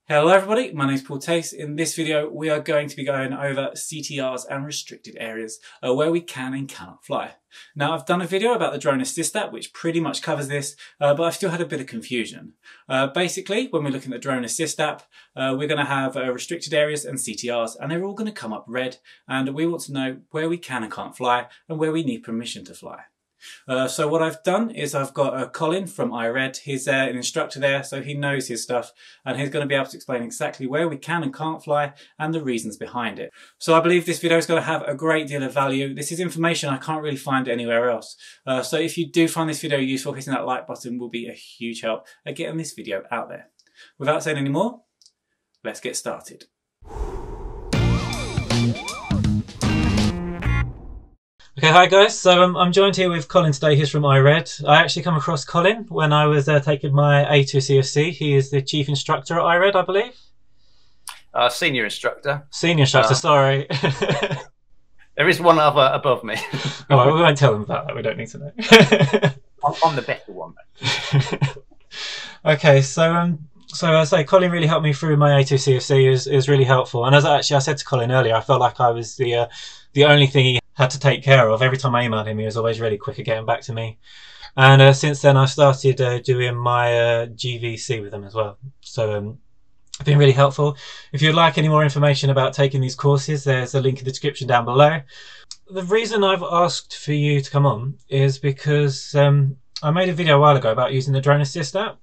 Hello everybody, my name is Paul Tace. In this video we are going to be going over CTRs and restricted areas where we can and cannot fly. Now I've done a video about the Drone Assist app which pretty much covers this, but I've still had a bit of confusion. Basically when we're looking at the Drone Assist app, we're going to have restricted areas and CTRs, and they're all going to come up red, and we want to know where we can and can't fly and where we need permission to fly. So what I've done is I've got Colin from iRed. He's an instructor there, so he knows his stuff, and he's going to be able to explain exactly where we can and can't fly and the reasons behind it. So I believe this video is going to have a great deal of value. This is information I can't really find anywhere else. So if you do find this video useful, hitting that like button will be a huge help at getting this video out there. Without saying any more, let's get started. Okay, hi guys. So I'm joined here with Colin today. He's from iRed. I actually come across Colin when I was taking my A2 CFC. He is the chief instructor at iRed, I believe. Senior instructor. Senior instructor, sorry. There is one other above me. All right, we won't tell them about that. We don't need to know. I'm the better one. Okay, so I say Colin really helped me through my A2 CFC. Is really helpful. And as I said to Colin earlier, I felt like I was the only thing he had to take care of. Every time I emailed him, he was always really quick at getting back to me. And since then, I started doing my GVC with them as well. So it's been really helpful. If you'd like any more information about taking these courses, there's a link in the description down below. The reason I've asked for you to come on is because I made a video a while ago about using the Drone Assist app.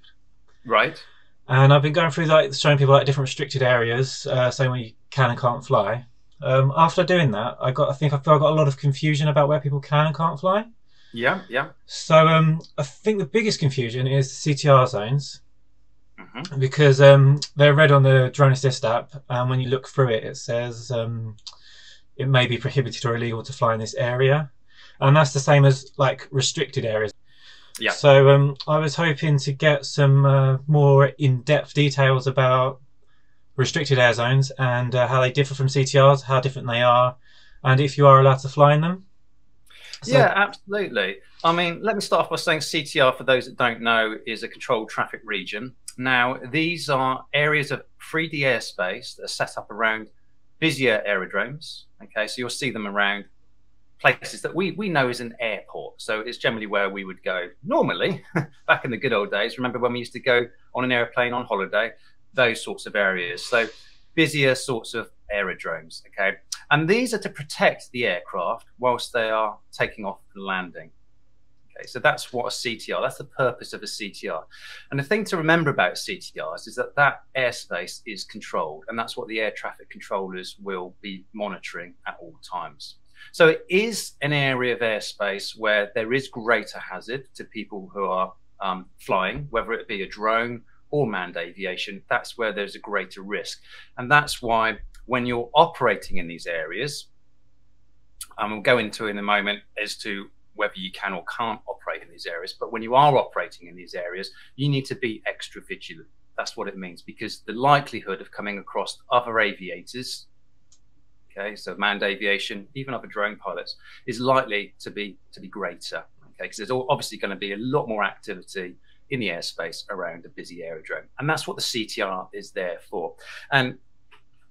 Right. And I've been going through showing people different restricted areas, saying where you can and can't fly. After doing that, I think I got a lot of confusion about where people can and can't fly. Yeah. So I think the biggest confusion is the CTR zones, because they're red on the Drone Assist app, and when you look through it, it says it may be prohibited or illegal to fly in this area, and that's the same as like restricted areas. Yeah. So I was hoping to get some more in-depth details about restricted air zones and how they differ from CTRs, how different they are, and if you are allowed to fly in them. So, yeah, absolutely. I mean, let me start off by saying CTR, for those that don't know, is a controlled traffic region. Now, these are areas of 3D airspace that are set up around busier aerodromes. Okay, so you'll see them around places that we know is an airport. So it's generally where we would go normally, back in the good old days. Remember when we used to go on an airplane on holiday? Those sorts of areas, so busier sorts of aerodromes. Okay, and these are to protect the aircraft whilst they are taking off and landing. Okay, so that's what a CTR, that's the purpose of a CTR. And the thing to remember about CTRs is that that airspace is controlled, and that's what the air traffic controllers will be monitoring at all times. So it is an area of airspace where there is greater hazard to people who are flying, whether it be a drone or manned aviation. That's where there's a greater risk. And that's why when you're operating in these areas, and we'll go into in a moment as to whether you can or can't operate in these areas, but when you are operating in these areas, you need to be extra vigilant. That's what it means, because the likelihood of coming across other aviators, okay, so manned aviation, even other drone pilots, is likely to be greater, okay, because there's obviously going to be a lot more activity in the airspace around a busy aerodrome. And that's what the CTR is there for. And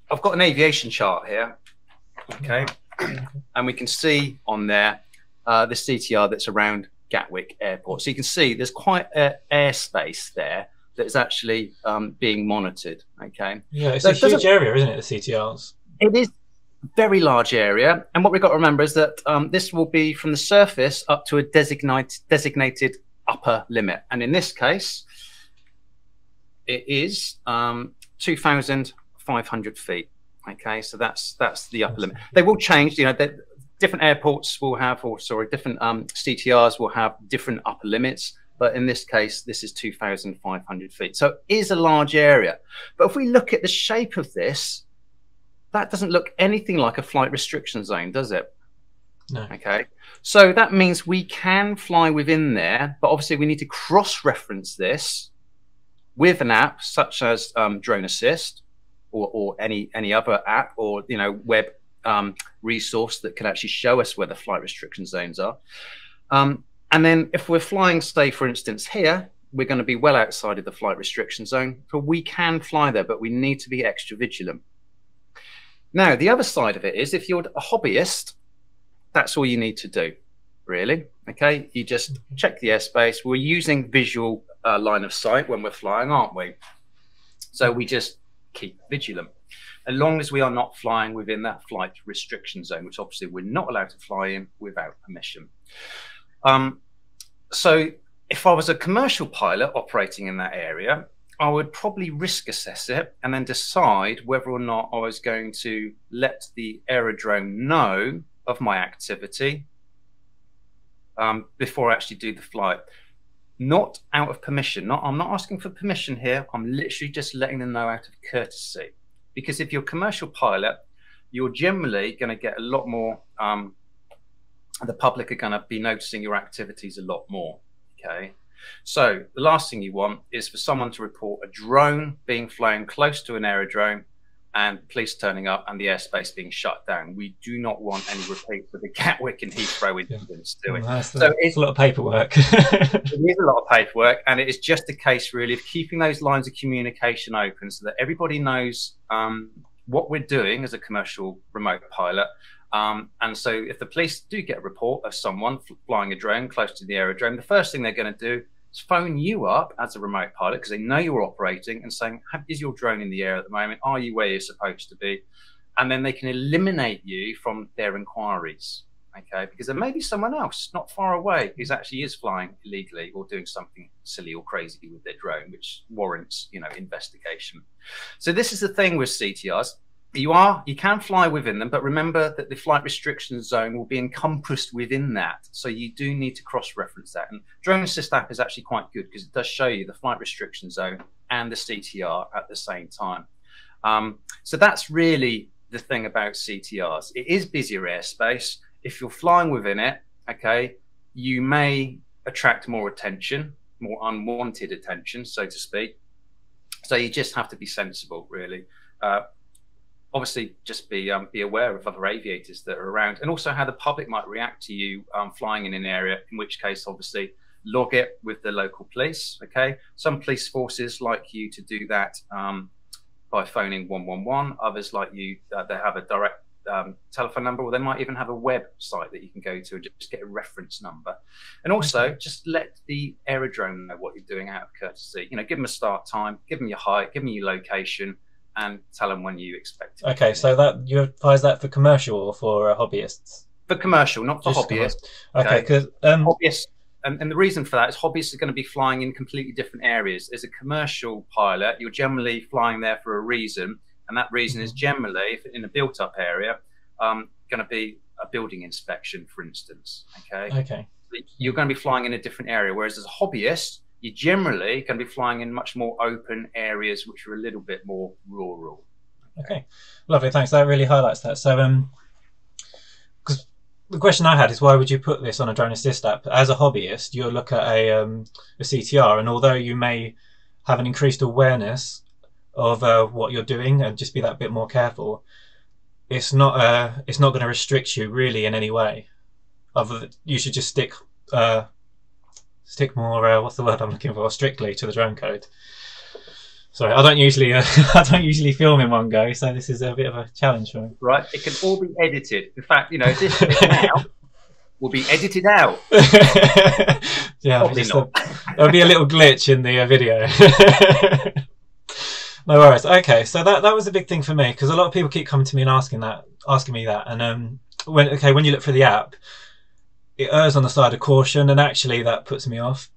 I've got an aviation chart here, okay, and we can see on there the CTR that's around Gatwick Airport. So you can see there's quite an airspace there that's actually being monitored, okay. Yeah, it's a huge area, isn't it, the CTRs? It is a very large area, and what we've got to remember is that this will be from the surface up to a designated upper limit, and in this case it is 2,500 feet. Okay, so that's the upper limit. They will change, you know, different airports will have, or sorry, different CTRs will have different upper limits, but in this case this is 2,500 feet, so it is a large area. But if we look at the shape of this, that doesn't look anything like a flight restriction zone, does it? No. Okay, so that means we can fly within there, but obviously we need to cross-reference this with an app such as Drone Assist, or any other app, or web resource that can actually show us where the flight restriction zones are. And then if we're flying, say for instance here, we're going to be well outside of the flight restriction zone, but we can fly there, but we need to be extra vigilant. Now, the other side of it is if you're a hobbyist, that's all you need to do, really. Okay, you just check the airspace. We're using visual line of sight when we're flying, aren't we? So we just keep vigilant. As long as we are not flying within that flight restriction zone, which obviously we're not allowed to fly in without permission. So if I was a commercial pilot operating in that area, I would probably risk assess it and then decide whether or not I was going to let the aerodrome know of my activity before I actually do the flight. Not out of permission. I'm not asking for permission here. I'm literally just letting them know out of courtesy. Because if you're a commercial pilot, you're generally going to get a lot more, the public are going to be noticing your activities a lot more, okay? So the last thing you want is for someone to report a drone being flown close to an aerodrome and police turning up and the airspace being shut down. We do not want any repeats of the Gatwick and Heathrow incidents, do we? So it's a lot of paperwork. It is a lot of paperwork, and it is just a case really of keeping those lines of communication open so that everybody knows what we're doing as a commercial remote pilot. And so if the police do get a report of someone flying a drone close to the aerodrome, the first thing they're going to do is phone you up as a remote pilot because they know you're operating and saying, is your drone in the air at the moment? Are you where you're supposed to be? And then they can eliminate you from their inquiries, okay? Because there may be someone else not far away who actually is flying illegally or doing something silly or crazy with their drone, which warrants, you know, investigation. So this is the thing with CTRs. You can fly within them, but remember that the flight restriction zone will be encompassed within that. So you do need to cross-reference that. And Drone Assist app is actually quite good because it does show you the flight restriction zone and the CTR at the same time. So that's really the thing about CTRs. It is busier airspace. If you're flying within it, okay, you may attract more attention, more unwanted attention, so to speak. So you just have to be sensible, really. Obviously, just be aware of other aviators that are around, and also how the public might react to you flying in an area. In which case, obviously, log it with the local police. Okay, some police forces like you to do that by phoning 111. Others like you, they have a direct telephone number, or they might even have a website that you can go to and just get a reference number. And also, just let the aerodrome know what you're doing out of courtesy. You know, give them a start time, give them your height, give them your location, and tell them when you expect it. Okay, so that you advise that for commercial or for hobbyists? For commercial, not for hobbyists. Okay, because hobbyists, and the reason for that is hobbyists are going to be flying in completely different areas. As a commercial pilot, you're generally flying there for a reason, and that reason is generally, if in a built-up area, going to be a building inspection, for instance. Okay. Okay. You're going to be flying in a different area, whereas as a hobbyist, you're generally going to be flying in much more open areas, which are a little bit more rural. Okay, lovely, thanks. That really highlights that. So, because the question I had is, why would you put this on a Drone Assist app? As a hobbyist, you'll look at a CTR, and although you may have an increased awareness of what you're doing and just be that bit more careful, it's not going to restrict you really in any way. You should just stick more, what's the word I'm looking for, strictly to the drone code. Sorry, I don't usually film in one go, so this is a bit of a challenge for me. Right, it can all be edited. In fact, you know, this now will be edited out. Yeah, there'll be a little glitch in the video. No worries. Okay, so that was a big thing for me, because a lot of people keep coming to me and asking me that, and when you look for the app, it errs on the side of caution, and actually that puts me off.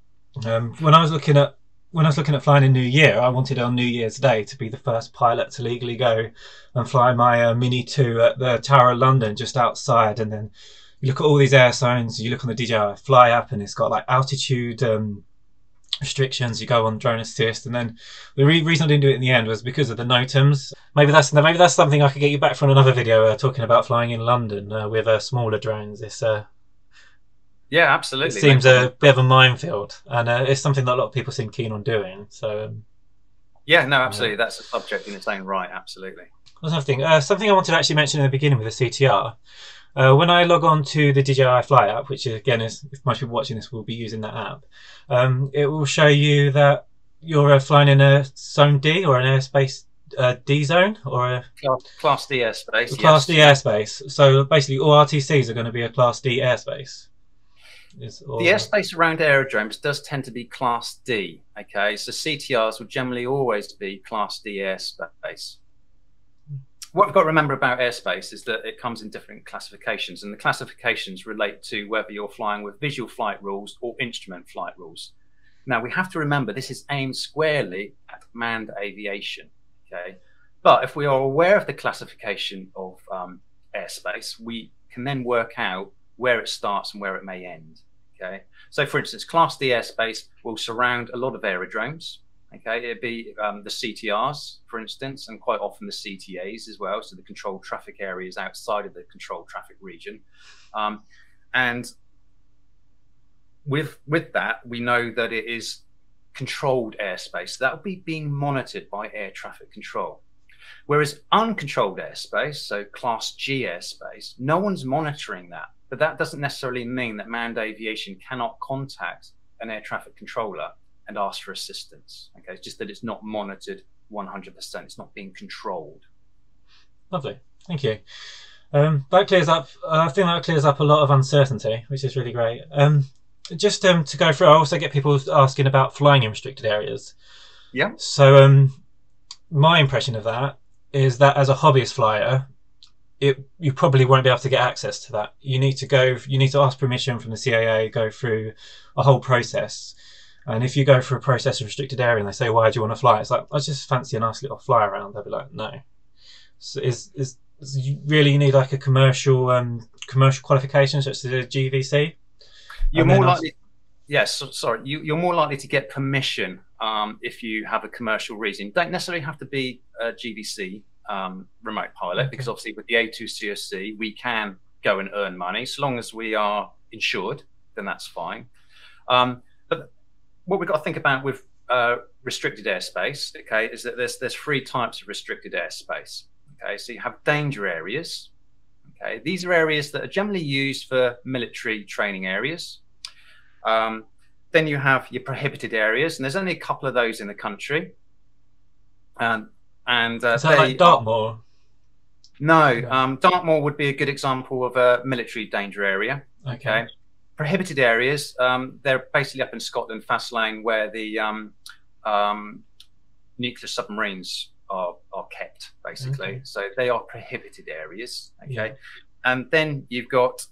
When I was looking at flying in New Year, I wanted on New Year's Day to be the first pilot to legally go and fly my Mini 2 at the Tower of London, just outside. And then you look at all these air zones, you look on the DJI Fly app, and it's got like altitude restrictions. You go on Drone Assist, and then the reason I didn't do it in the end was because of the Notams. Maybe that's something I could get you back for another video, talking about flying in London with smaller drones. It's yeah, absolutely. It seems a bit of a minefield, and it's something that a lot of people seem keen on doing. So yeah, no, absolutely. That's a subject in its own right. Absolutely. Something I wanted to actually mention in the beginning with the CTR. When I log on to the DJI Fly app, which again is, if most people watching this will be using that app, it will show you that you're flying in a zone D or an airspace D zone or a Class D airspace. Class D airspace. So basically all RTCs are going to be a Class D airspace. The airspace around aerodromes does tend to be Class D. Okay, so CTRs will generally always be Class D airspace. What we've got to remember about airspace is that it comes in different classifications, and the classifications relate to whether you're flying with visual flight rules or instrument flight rules. Now, we have to remember this is aimed squarely at manned aviation. Okay, but if we are aware of the classification of airspace, we can then work out where it starts and where it may end. Okay, so for instance, Class D airspace will surround a lot of aerodromes. Okay, it'd be the CTRs, for instance, and quite often the CTAs as well, so the controlled traffic areas outside of the controlled traffic region. And with that, we know that it is controlled airspace. That will be being monitored by air traffic control. Whereas uncontrolled airspace, so Class G airspace, no one's monitoring that. But that doesn't necessarily mean that manned aviation cannot contact an air traffic controller and ask for assistance. Okay, it's just that it's not monitored 100%. It's not being controlled. Lovely, thank you. That clears up. I think that clears up a lot of uncertainty, which is really great. Just to go through, I also get people asking about flying in restricted areas. Yeah. So my impression of that is that as a hobbyist flyer, you probably won't be able to get access to that. You need to ask permission from the CAA, go through a whole process. And if you go for a process of restricted area and they say, why do you want to fly? It's like, I just fancy a nice little fly around. They'll be like, no. So you really need like a commercial qualification, such as a GVC? You're more likely, yes, sorry, you're more likely to get permission if you have a commercial reason. You don't necessarily have to be a GVC remote pilot, because obviously with the A2CSC, we can go and earn money. So long as we are insured, then that's fine. But what we've got to think about with restricted airspace, okay, is that there's three types of restricted airspace. Okay, so you have danger areas. Okay, these are areas that are generally used for military training areas. Then you have your prohibited areas, and there's only a couple of those in the country. Is that like Dartmoor? No, Dartmoor would be a good example of a military danger area. Okay. Prohibited areas, they're basically up in Scotland, Faslane, where the nuclear submarines are kept, basically. Okay. So they are prohibited areas. Okay. Yeah. And then you've got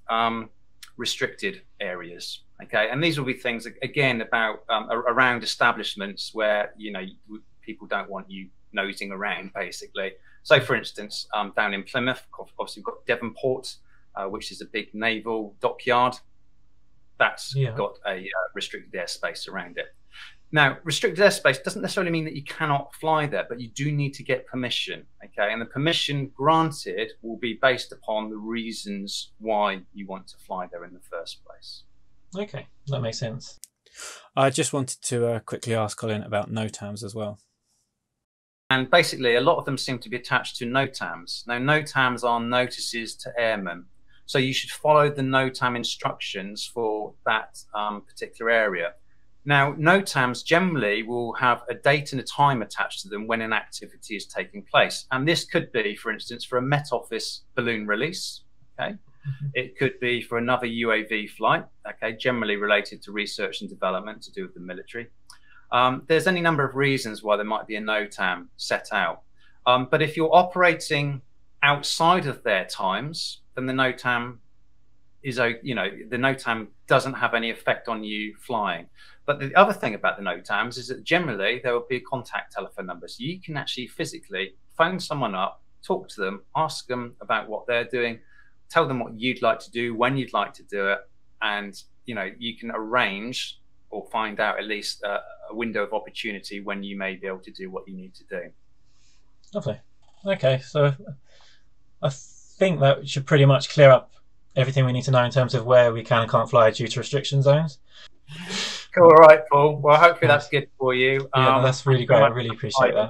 restricted areas. Okay. And these will be things, again, about around establishments where, you know, people don't want you nosing around, basically. So, for instance, down in Plymouth, obviously we've got Devonport, which is a big naval dockyard. That's got a restricted airspace around it. Now, restricted airspace doesn't necessarily mean that you cannot fly there, but you do need to get permission, okay? And the permission granted will be based upon the reasons why you want to fly there in the first place. Okay, that makes sense. I just wanted to quickly ask Colin about Notams as well. And basically, a lot of them seem to be attached to Notams. Now, Notams are notices to airmen. So you should follow the Notam instructions for that particular area. Now, Notams generally will have a date and a time attached to them when an activity is taking place. And this could be, for instance, for a Met Office balloon release. Okay. It could be for another UAV flight, okay, generally related to research and development to do with the military. There's any number of reasons why there might be a Notam set out. But if you're operating outside of their times, then the Notam is, you know, the Notam doesn't have any effect on you flying. But the other thing about the Notams is that generally there will be a contact telephone number. So you can actually physically phone someone up, talk to them, ask them about what they're doing, tell them what you'd like to do, when you'd like to do it. And, you know, you can arrange or find out at least a window of opportunity when you may be able to do what you need to do. Lovely. Okay, so I think that should pretty much clear up everything we need to know in terms of where we can and can't fly due to restriction zones. Cool. All right, Paul. Well, hopefully that's good for you. Yeah, no, that's really great. I really appreciate that.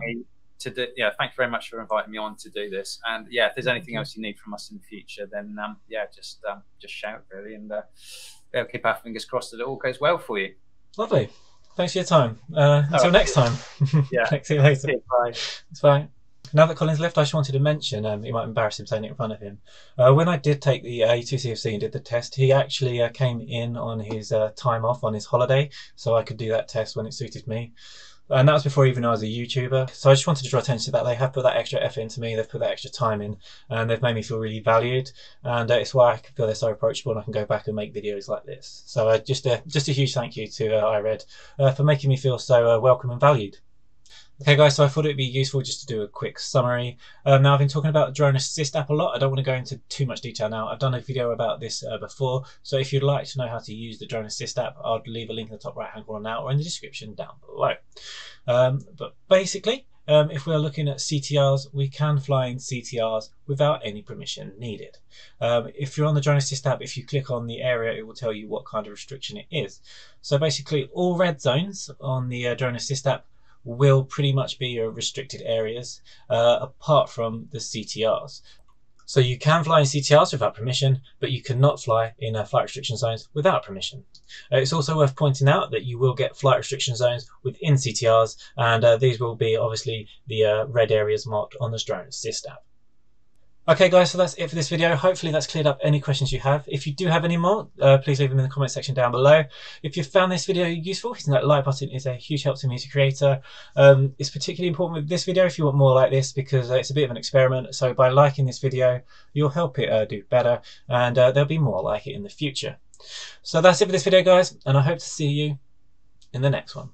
to do. Yeah, thank you very much for inviting me on to do this. And yeah, if there's anything else you need from us in the future, then yeah, just shout really, and we'll keep our fingers crossed that it all goes well for you. Lovely. Thanks for your time. Until next time. Yeah. See you later. Bye. It's fine. Now that Colin's left, I just wanted to mention, it might embarrass him saying it in front of him. When I did take the A2CFC and did the test, he actually came in on his time off on his holiday, so I could do that test when it suited me. And that was before even I was a YouTuber. So I just wanted to draw attention to that. They have put that extra effort into me, they've put that extra time in, and they've made me feel really valued. And it's why I feel they're so approachable and I can go back and make videos like this. So just a huge thank you to iRed for making me feel so welcome and valued. Okay guys, so I thought it'd be useful just to do a quick summary. Now I've been talking about the Drone Assist app a lot. I don't want to go into too much detail now. I've done a video about this before, so if you'd like to know how to use the Drone Assist app, I'll leave a link in the top right hand corner now or in the description down below. But basically, if we're looking at CTRs, we can fly in CTRs without any permission needed. If you're on the Drone Assist app, if you click on the area, it will tell you what kind of restriction it is. So basically all red zones on the Drone Assist app will pretty much be your restricted areas, apart from the CTRs. So you can fly in CTRs without permission, but you cannot fly in flight restriction zones without permission. It's also worth pointing out that you will get flight restriction zones within CTRs, and these will be obviously the red areas marked on the Drone Assist app. Okay guys, so that's it for this video. Hopefully that's cleared up any questions you have. If you do have any more, please leave them in the comment section down below. If you found this video useful, hitting that like button is a huge help to me as a creator. It's particularly important with this video if you want more like this, because it's a bit of an experiment. So by liking this video, you'll help it do better, and there'll be more like it in the future. So that's it for this video guys, and I hope to see you in the next one.